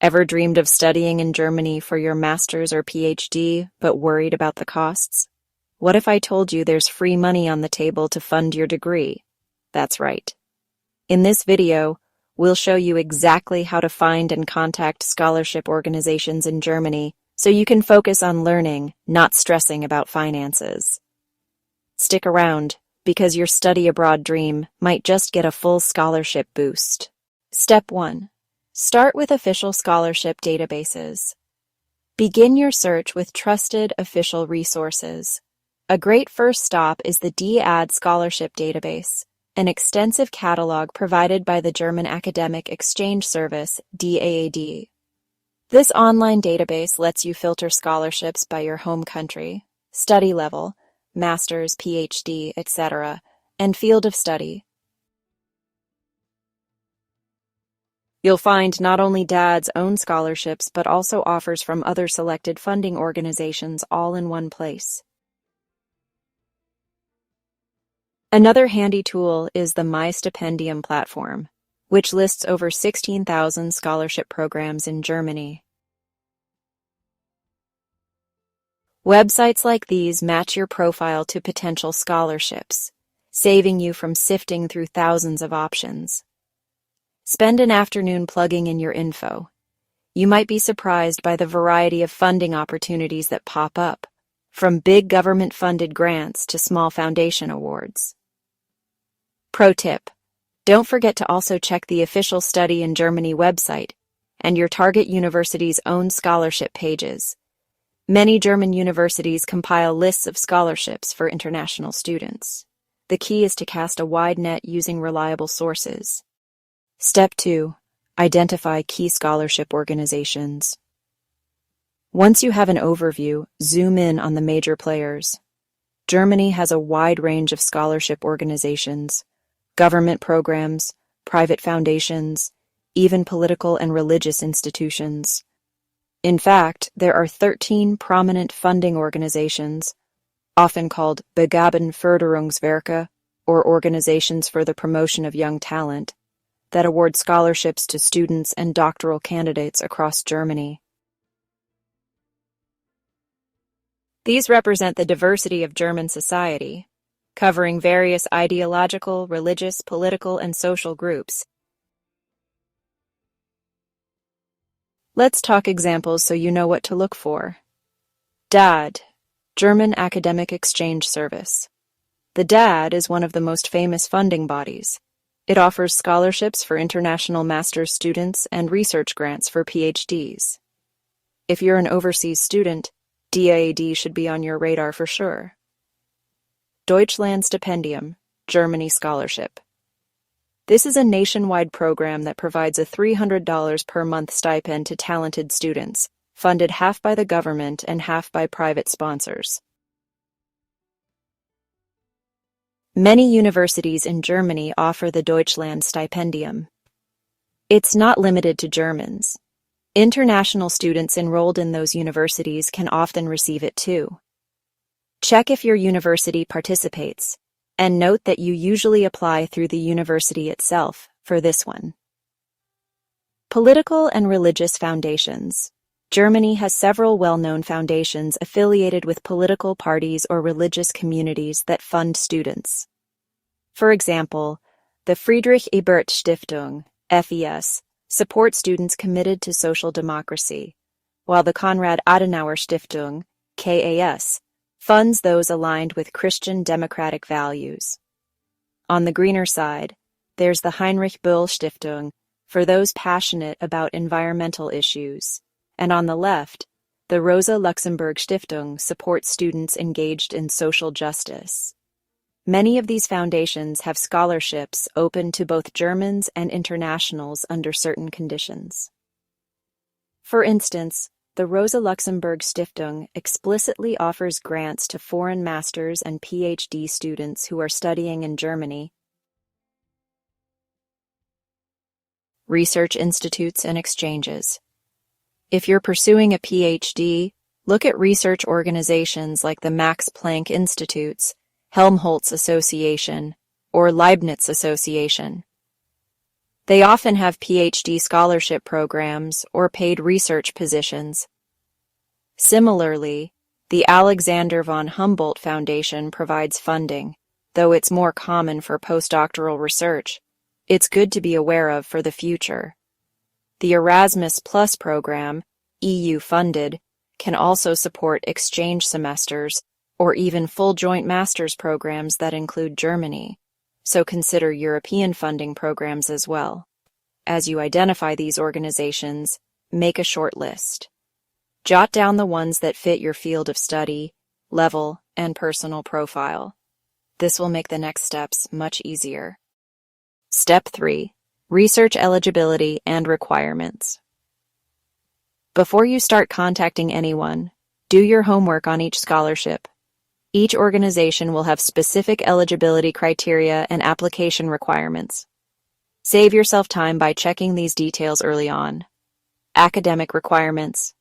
Ever dreamed of studying in Germany for your master's or PhD, but worried about the costs? What if I told you there's free money on the table to fund your degree? That's right. In this video, we'll show you exactly how to find and contact scholarship organizations in Germany so you can focus on learning, not stressing about finances. Stick around, because your study abroad dream might just get a full scholarship boost. Step 1. Start with official scholarship databases. Begin your search with trusted official resources. A great first stop is the DAAD scholarship database, an extensive catalog provided by the German Academic Exchange Service, DAAD. This online database lets you filter scholarships by your home country, study level, master's, PhD, etc., and field of study. You'll find not only DAAD's own scholarships, but also offers from other selected funding organizations all in one place. Another handy tool is the My Stipendium platform, which lists over 16,000 scholarship programs in Germany. Websites like these match your profile to potential scholarships, saving you from sifting through thousands of options. Spend an afternoon plugging in your info. You might be surprised by the variety of funding opportunities that pop up, from big government-funded grants to small foundation awards. Pro tip: don't forget to also check the official Study in Germany website and your target university's own scholarship pages. Many German universities compile lists of scholarships for international students. The key is to cast a wide net using reliable sources. Step 2. Identify key scholarship organizations. Once you have an overview, zoom in on the major players. Germany has a wide range of scholarship organizations, government programs, private foundations, even political and religious institutions. In fact, there are 13 prominent funding organizations, often called Begabtenförderungswerke, or organizations for the promotion of young talent, that award scholarships to students and doctoral candidates across Germany. These represent the diversity of German society, covering various ideological, religious, political, and social groups. Let's talk examples so you know what to look for. DAAD, German Academic Exchange Service. The DAAD is one of the most famous funding bodies. It offers scholarships for international master's students and research grants for PhDs. If you're an overseas student, DAAD should be on your radar for sure. Deutschland Stipendium, Germany Scholarship. This is a nationwide program that provides a $300 per month stipend to talented students, funded half by the government and half by private sponsors. Many universities in Germany offer the Deutschland Stipendium. It's not limited to Germans. International students enrolled in those universities can often receive it too. Check if your university participates, and note that you usually apply through the university itself for this one. Political and religious foundations. Germany has several well-known foundations affiliated with political parties or religious communities that fund students. For example, the Friedrich Ebert Stiftung, FES, supports students committed to social democracy, while the Konrad Adenauer Stiftung, KAS, funds those aligned with Christian democratic values. On the greener side, there's the Heinrich Böll Stiftung, for those passionate about environmental issues. And on the left, the Rosa Luxemburg Stiftung supports students engaged in social justice. Many of these foundations have scholarships open to both Germans and internationals under certain conditions. For instance, the Rosa Luxemburg Stiftung explicitly offers grants to foreign master's and PhD students who are studying in Germany. Research institutes and exchanges. If you're pursuing a PhD, look at research organizations like the Max Planck Institutes, Helmholtz Association, or Leibniz Association. They often have PhD scholarship programs or paid research positions. Similarly, the Alexander von Humboldt Foundation provides funding, though it's more common for postdoctoral research. It's good to be aware of for the future. The Erasmus Plus program, EU-funded, can also support exchange semesters or even full joint master's programs that include Germany, so consider European funding programs as well. As you identify these organizations, make a short list. Jot down the ones that fit your field of study, level, and personal profile. This will make the next steps much easier. Step 3. Research eligibility and requirements. Before you start contacting anyone, do your homework on each scholarship. Each organization will have specific eligibility criteria and application requirements. Save yourself time by checking these details early on. Academic requirements.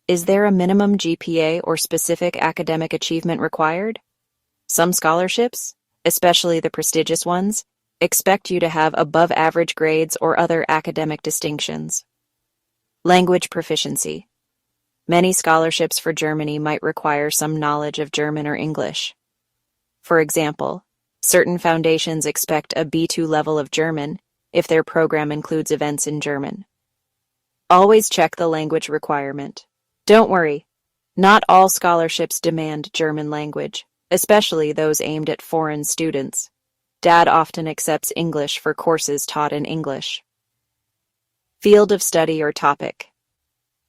Is there a minimum GPA or specific academic achievement required? Some scholarships, especially the prestigious ones, expect you to have above-average grades or other academic distinctions. Language proficiency. Many scholarships for Germany might require some knowledge of German or English. For example, certain foundations expect a B2 level of German if their program includes events in German. Always check the language requirement. Don't worry, not all scholarships demand German language, especially those aimed at foreign students. DAAD often accepts English for courses taught in English. Field of study or topic.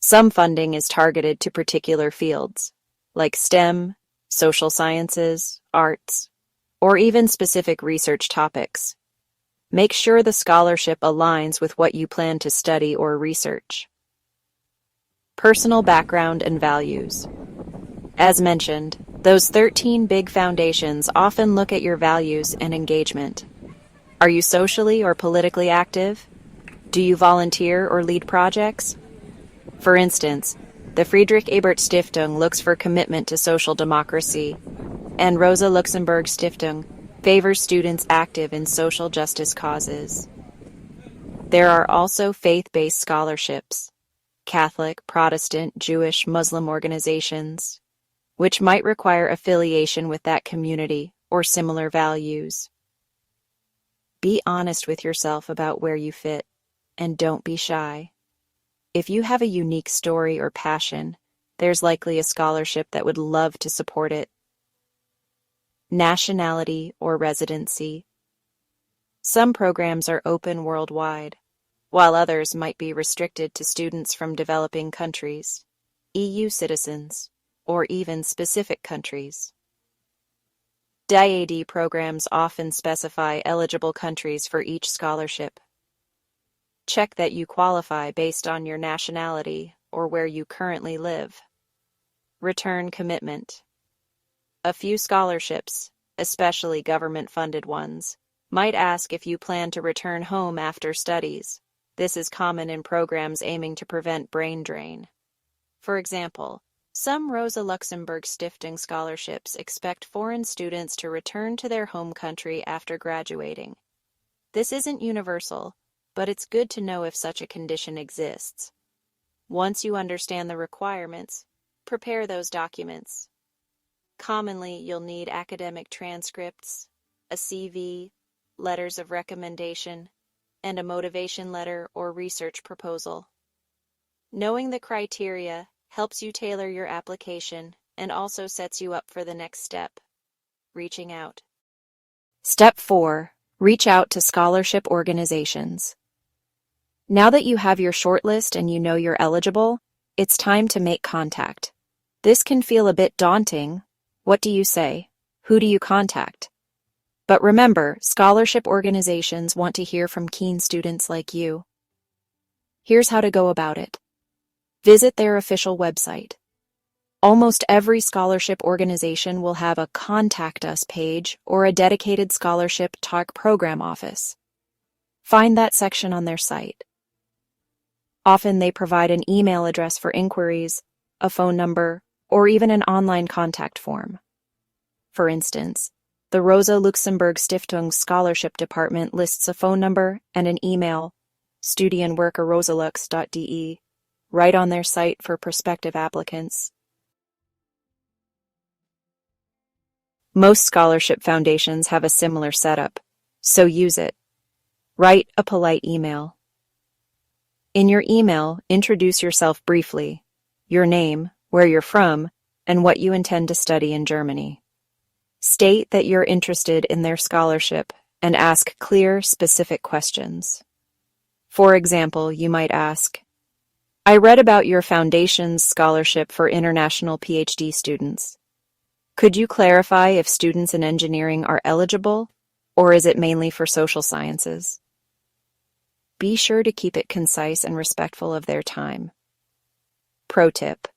Some funding is targeted to particular fields, like STEM, social sciences, arts, or even specific research topics. Make sure the scholarship aligns with what you plan to study or research. Personal background and values. As mentioned, those 13 big foundations often look at your values and engagement. Are you socially or politically active? Do you volunteer or lead projects? For instance, the Friedrich Ebert Stiftung looks for commitment to social democracy, and Rosa Luxemburg Stiftung favors students active in social justice causes. There are also faith-based scholarships, Catholic, Protestant, Jewish, Muslim organizations, which might require affiliation with that community or similar values. Be honest with yourself about where you fit, and don't be shy. If you have a unique story or passion, there's likely a scholarship that would love to support it. Nationality or residency. Some programs are open worldwide, while others might be restricted to students from developing countries, EU citizens, or even specific countries. DAAD programs often specify eligible countries for each scholarship. Check that you qualify based on your nationality or where you currently live. Return commitment. A few scholarships, especially government-funded ones, might ask if you plan to return home after studies. This is common in programs aiming to prevent brain drain. For example, some Rosa Luxemburg Stiftung scholarships expect foreign students to return to their home country after graduating. This isn't universal, but it's good to know if such a condition exists. Once you understand the requirements, prepare those documents. Commonly, you'll need academic transcripts, a CV, letters of recommendation, and a motivation letter or research proposal. Knowing the criteria helps you tailor your application and also sets you up for the next step, reaching out. Step 4. Reach out to scholarship organizations. Now that you have your shortlist and you know you're eligible, it's time to make contact. This can feel a bit daunting. What do you say? Who do you contact? But remember, scholarship organizations want to hear from keen students like you. Here's how to go about it. Visit their official website. Almost every scholarship organization will have a Contact Us page or a dedicated scholarship talk program office. Find that section on their site. Often they provide an email address for inquiries, a phone number, or even an online contact form. For instance, The Rosa Luxemburg Stiftung Scholarship Department lists a phone number and an email, studienwerkerrosalux.de, right on their site for prospective applicants. Most scholarship foundations have a similar setup, so use it. Write a polite email. In your email, introduce yourself briefly, your name, where you're from, and what you intend to study in Germany. State that you're interested in their scholarship and ask clear, specific questions. For example, you might ask, I read about your foundation's scholarship for international PhD students. Could you clarify if students in engineering are eligible, or is it mainly for social sciences? Be sure to keep it concise and respectful of their time. Pro tip: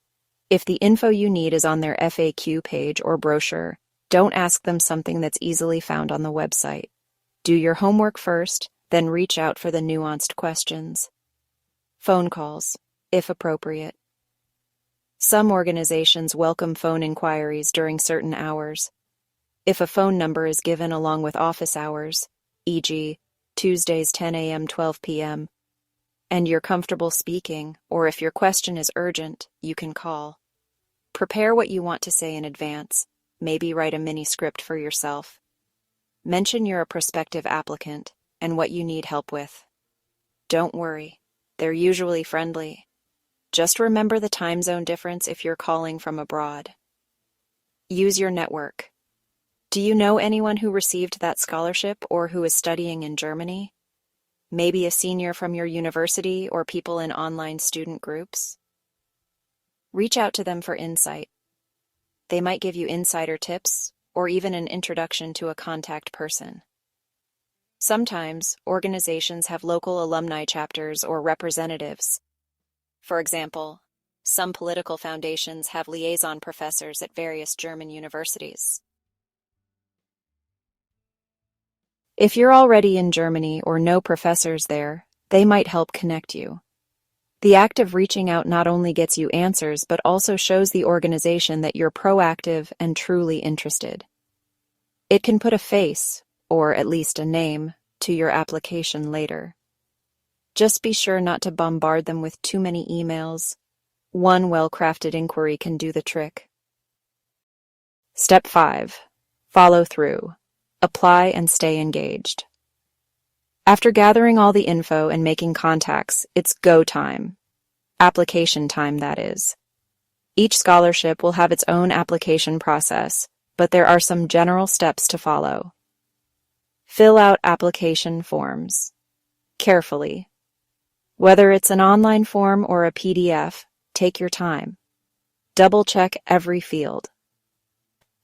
if the info you need is on their FAQ page or brochure, don't ask them something that's easily found on the website. Do your homework first, then reach out for the nuanced questions. Phone calls, if appropriate. Some organizations welcome phone inquiries during certain hours. If a phone number is given along with office hours, e.g., Tuesdays 10 a.m. 12 p.m., and you're comfortable speaking, or if your question is urgent, you can call. Prepare what you want to say in advance, maybe write a mini script for yourself. Mention you're a prospective applicant and what you need help with. Don't worry, they're usually friendly. Just remember the time zone difference if you're calling from abroad. Use your network. Do you know anyone who received that scholarship or who is studying in Germany? Maybe a senior from your university or people in online student groups? Reach out to them for insight. They might give you insider tips or even an introduction to a contact person. Sometimes, organizations have local alumni chapters or representatives. For example, some political foundations have liaison professors at various German universities. If you're already in Germany or know professors there, they might help connect you. The act of reaching out not only gets you answers but also shows the organization that you're proactive and truly interested. It can put a face, or at least a name, to your application later. Just be sure not to bombard them with too many emails. One well-crafted inquiry can do the trick. Step 5. Follow through. Apply and stay engaged. After gathering all the info and making contacts, it's go time. Application time, that is. Each scholarship will have its own application process, but there are some general steps to follow. Fill out application forms. Carefully. Whether it's an online form or a PDF, take your time. Double-check every field.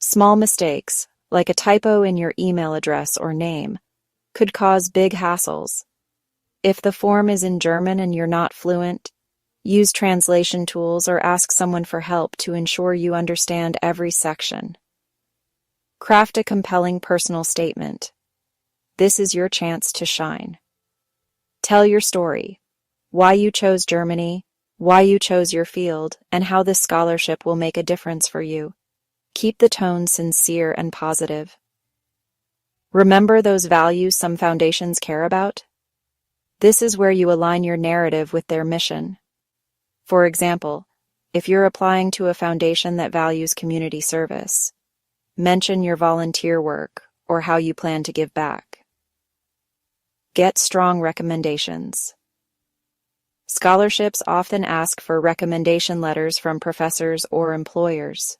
Small mistakes, like a typo in your email address or name, could cause big hassles. If the form is in German and you're not fluent, use translation tools or ask someone for help to ensure you understand every section. Craft a compelling personal statement. This is your chance to shine. Tell your story. Why you chose Germany, why you chose your field, and how this scholarship will make a difference for you. Keep the tone sincere and positive. Remember those values some foundations care about? This is where you align your narrative with their mission. For example, if you're applying to a foundation that values community service, mention your volunteer work or how you plan to give back. Get strong recommendations. Scholarships often ask for recommendation letters from professors or employers.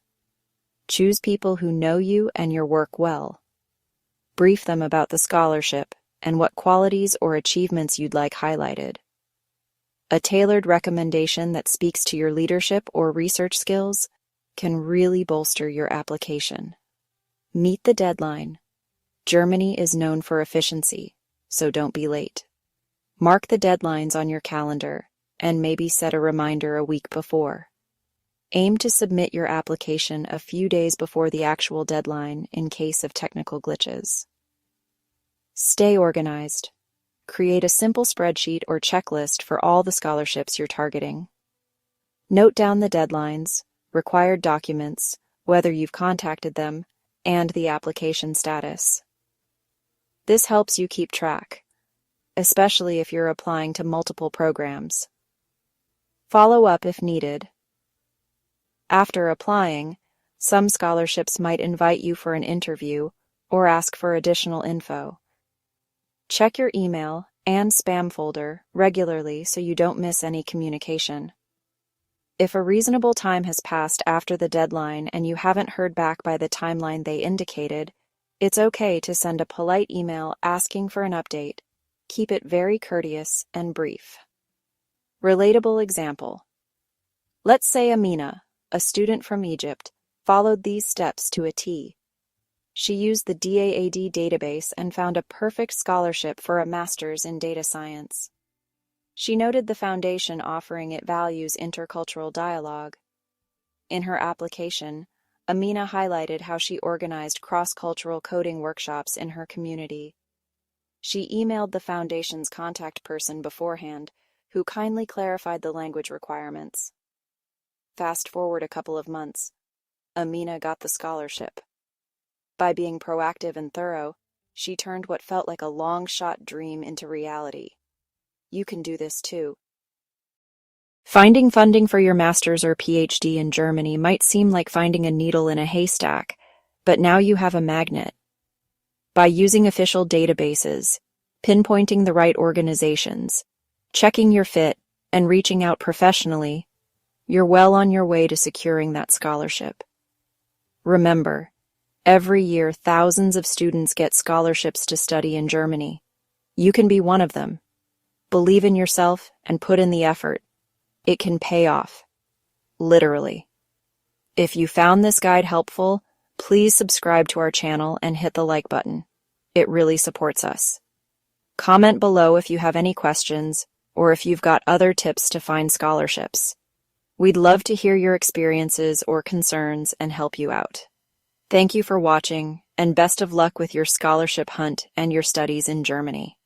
Choose people who know you and your work well. Brief them about the scholarship and what qualities or achievements you'd like highlighted. A tailored recommendation that speaks to your leadership or research skills can really bolster your application. Meet the deadline. Germany is known for efficiency, so don't be late. Mark the deadlines on your calendar and maybe set a reminder a week before. Aim to submit your application a few days before the actual deadline in case of technical glitches. Stay organized. Create a simple spreadsheet or checklist for all the scholarships you're targeting. Note down the deadlines, required documents, whether you've contacted them, and the application status. This helps you keep track, especially if you're applying to multiple programs. Follow up if needed. After applying, some scholarships might invite you for an interview or ask for additional info. Check your email and spam folder regularly so you don't miss any communication. If a reasonable time has passed after the deadline and you haven't heard back by the timeline they indicated, it's okay to send a polite email asking for an update. Keep it very courteous and brief. Relatable example. Let's say Amina, a student from Egypt, followed these steps to a T. She used the DAAD database and found a perfect scholarship for a master's in data science. She noted the foundation offering it values intercultural dialogue. In her application, Amina highlighted how she organized cross-cultural coding workshops in her community. She emailed the foundation's contact person beforehand, who kindly clarified the language requirements. Fast forward a couple of months, Amina got the scholarship. By being proactive and thorough, she turned what felt like a long-shot dream into reality. You can do this too. Finding funding for your master's or PhD in Germany might seem like finding a needle in a haystack, but now you have a magnet. By using official databases, pinpointing the right organizations, checking your fit, and reaching out professionally, you're well on your way to securing that scholarship. Remember, every year thousands of students get scholarships to study in Germany. You can be one of them. Believe in yourself and put in the effort. It can pay off. Literally. If you found this guide helpful, please subscribe to our channel and hit the like button. It really supports us. Comment below if you have any questions or if you've got other tips to find scholarships. We'd love to hear your experiences or concerns and help you out. Thank you for watching, and best of luck with your scholarship hunt and your studies in Germany.